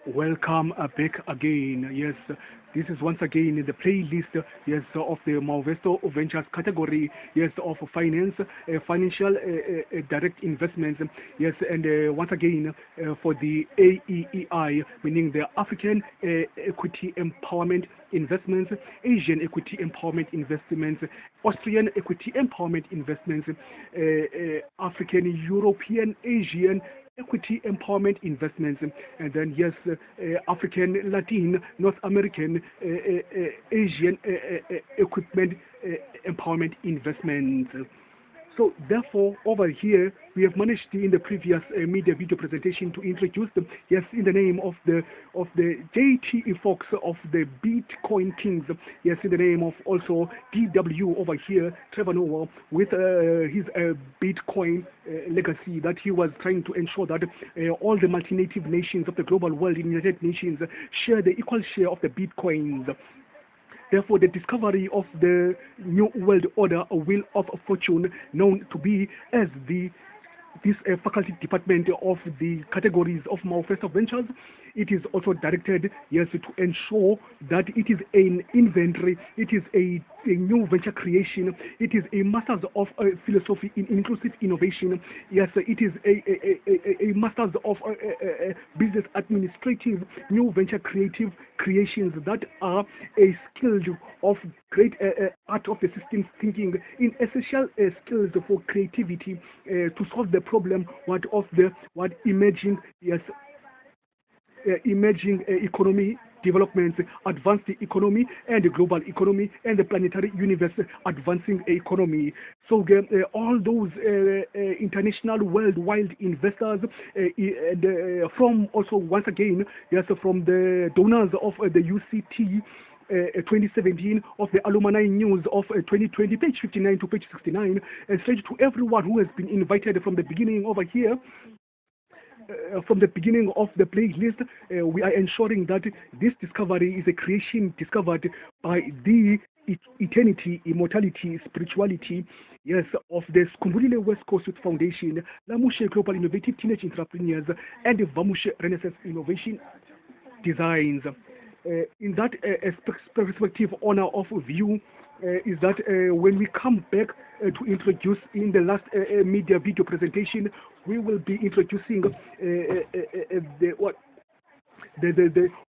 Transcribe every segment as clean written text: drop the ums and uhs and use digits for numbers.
Welcome back again. Yes, this is once again the playlist, yes, of the Malvesto Ventures category, yes, of finance, financial direct investments, yes, and once again for the AEEI, meaning the African Equity Empowerment Investments, Asian Equity Empowerment Investments, Austrian Equity Empowerment Investments, African, European, Asian equity empowerment investments, and then yes, African, Latin, North American, Asian equipment empowerment investments. So therefore, over here, we have managed in the previous media video presentation to introduce them, yes, in the name of the JTE Fox of the Bitcoin Kings, yes, in the name of also DW over here, Trevor Noah, with his Bitcoin legacy that he was trying to ensure that all the multi-native nations of the global world in United Nations share the equal share of the Bitcoins. Therefore, the discovery of the New World Order, a wheel of fortune, known to be as this faculty department of the categories of Manifesto Ventures, it is also directed, yes, to ensure that it is an inventory, it is a new venture creation, it is a master's of philosophy in inclusive innovation, yes, it is a master's of business administrative, new venture creative creations that are a skill of great art of the systems thinking in essential skills for creativity to solve the problem what emerging, yes, emerging economy developments, advance the economy and the global economy and the planetary universe advancing economy. So all those international worldwide investors from also once again, yes, from the donors of the UCT 2017 of the alumni news of 2020, page 59 to page 69, and straight to everyone who has been invited from the beginning over here. From the beginning of the playlist, we are ensuring that this discovery is a creation discovered by the eternity, immortality, spirituality, yes, of the Skumbulile West Coast Youth Foundation, Lamushe Global Innovative Teenage Entrepreneurs, and the Vamushe Renaissance Innovation Designs. In that perspective, honor of view, is that when we come back to introduce in the last media video presentation, we will be introducing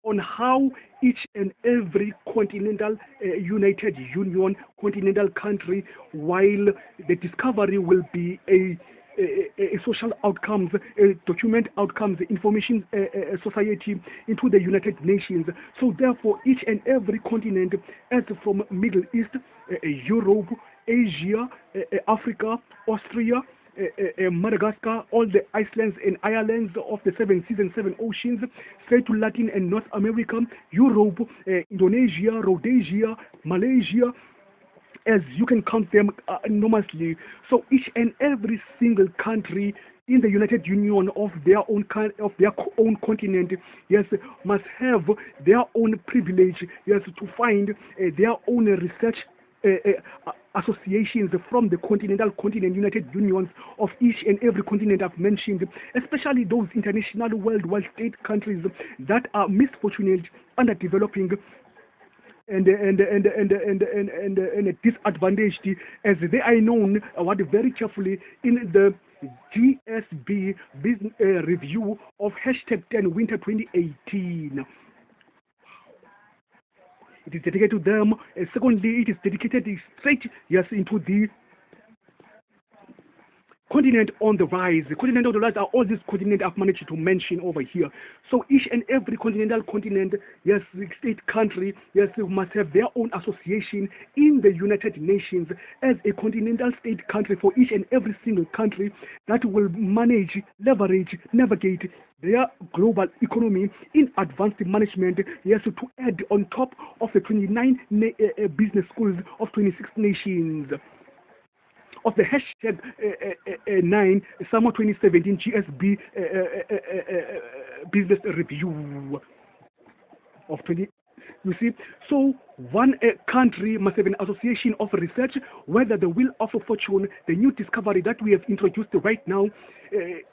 on how each and every continental United Union continental country, while the discovery will be a social outcomes, document outcomes, information society into the United Nations. So therefore, each and every continent, as from Middle East, Europe, Asia, Africa, Austria, Madagascar, all the Icelands and Irelands of the 7 seas and 7 oceans, straight to Latin and North America, Europe, Indonesia, Rhodesia, Malaysia, as you can count them enormously. So each and every single country in the United Union of their own continent, yes, must have their own privilege, yes, to find their own research associations from the continental United Unions of each and every continent I've mentioned, especially those international worldwide state countries that are misfortunate, underdeveloping, and disadvantaged, as they are known very carefully in the GSB business review of #10 Winter 2018. It is dedicated to them. Secondly, it is dedicated straight, yes, into the continent on the rise. The continent on the rise are all these continents I've managed to mention over here. So each and every continental continent, yes, state country, yes, must have their own association in the United Nations as a continental state country for each and every single country that will manage, leverage, navigate their global economy in advanced management, yes, to add on top of the 29 business schools of 26 nations. Of the #9 Summer 2017 GSB business review of You see, so one country must have an association of research, whether the wheel of fortune, the new discovery that we have introduced right now,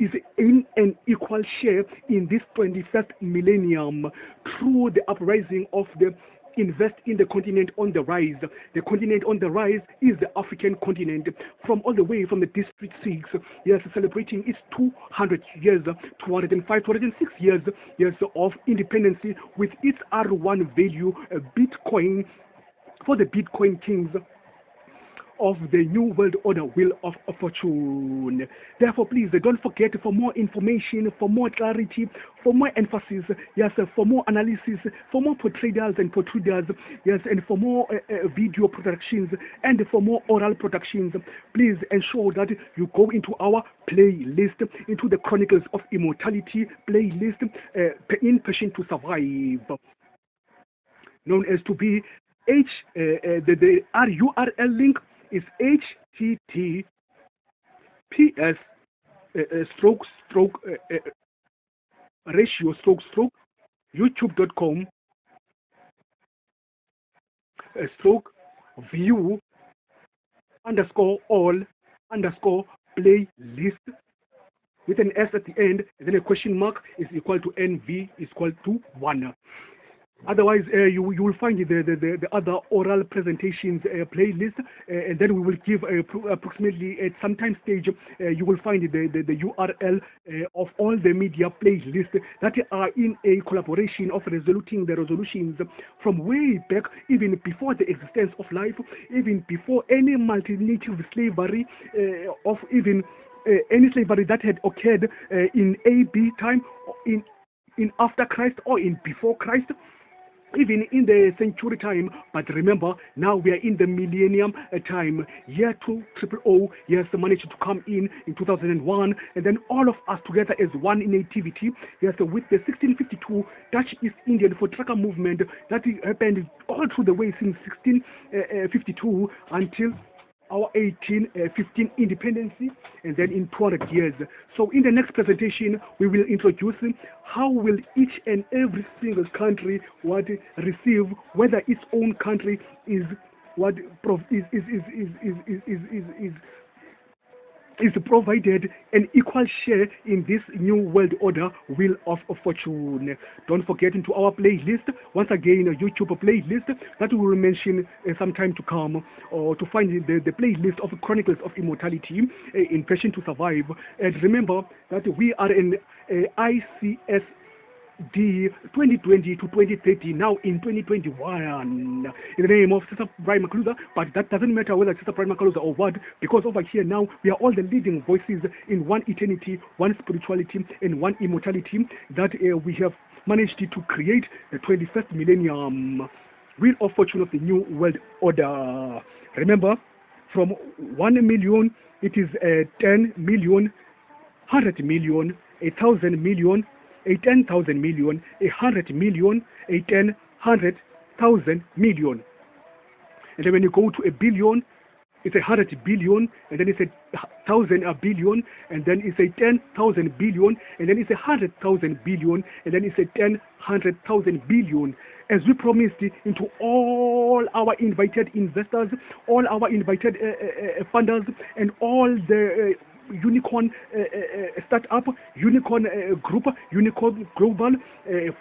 is in an equal share in this 21st millennium through the uprising of the invest in the continent on the rise. The continent on the rise is the African continent, from all the way from the District 6, yes, celebrating its 200 years, 205, 206 years, yes, of independence with its R1 value, Bitcoin, for the Bitcoin kings of the New World Order Wheel of Fortune. Therefore, please don't forget, for more information, for more clarity, for more emphasis, yes, for more analysis, for more portrayals and portrayals, yes, and for more video productions and for more oral productions, please ensure that you go into our playlist, into the Chronicles of Immortality playlist, in Passion to Survive, known as to be the URL link is https ratio youtube.com view _all playlist with an S at the end, and then a question mark is equal to NV is equal to 1. Otherwise, you will find the other oral presentations playlist, and then we will give approximately at some time stage, you will find the URL of all the media playlists that are in a collaboration of resoluting the resolutions from way back, even before the existence of life, even before any multi-native slavery, of even any slavery that had occurred in AB time, in after Christ or in before Christ, even in the century time. But remember, now we are in the millennium time, year 2000, yes, managed to come in 2001, and then all of us together as one nativity, yes, with the 1652 Dutch East Indian for Tracker movement that happened all through the way since 1652 until our 1815 independence, and then in 200 years. So in the next presentation, we will introduce how will each and every single country receive, whether its own country is provided an equal share in this new world order wheel of fortune. Don't forget into our playlist, once again, a YouTube playlist that we will mention some time to come, or to find the playlist of Chronicles of Immortality in Passion to Survive. And remember that we are in ICS 2020 to 2030, now in 2021, in the name of Sister Brian Macaluza. But that doesn't matter whether Sister Brian Macaluza or what, because over here now we are all the leading voices in one eternity, one spirituality, and one immortality that we have managed to create the 21st millennium wheel of fortune of the new world order. Remember, from 1 million it is 10 million, 100 million, 1,000 million, a 10,000 million, 100 million, a 100,000 million. And then when you go to a billion, it's 100 billion, and then it's 1,000 billion, and then it's 10,000 billion, and then it's 100,000 billion, and then it's 100,000 billion. As we promised into all our invited investors, all our invited funders, and all the unicorn startup, unicorn group, unicorn global,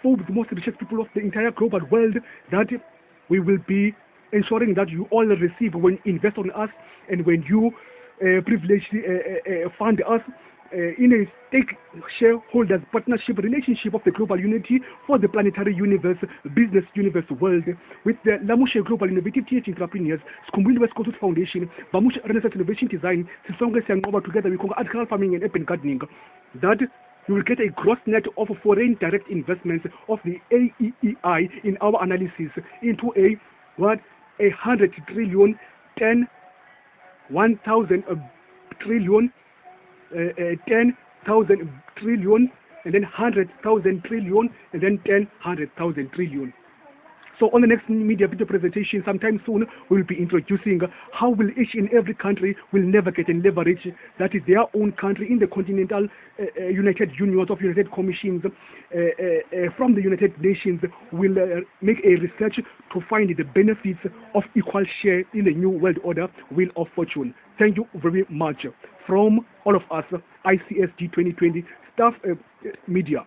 Forbes, the most richest people of the entire global world, that we will be ensuring that you all receive when you invest on us, and when you privileged fund us in a stake shareholders partnership relationship of the global unity for the planetary universe, business universe world, with the Lamushe Global Innovative TH Entrepreneurs, Skumbuli WESGRO Foundation, Bamush Renaissance Innovation Design, Sisonga Siangoba, together we call agricultural farming and urban gardening, that you will get a gross net of foreign direct investments of the AEEI in our analysis into a 100 trillion, 1,000 trillion, 10,000 trillion, and then 100,000 trillion, and then 100,000 trillion. So on the next media video presentation, sometime soon, we'll be introducing how will each and every country will navigate and leverage that is their own country in the continental United Unions of United Commissions from the United Nations will make a research to find the benefits of equal share in the new world order wheel of fortune. Thank you very much from all of us, ICSG 2020 staff media.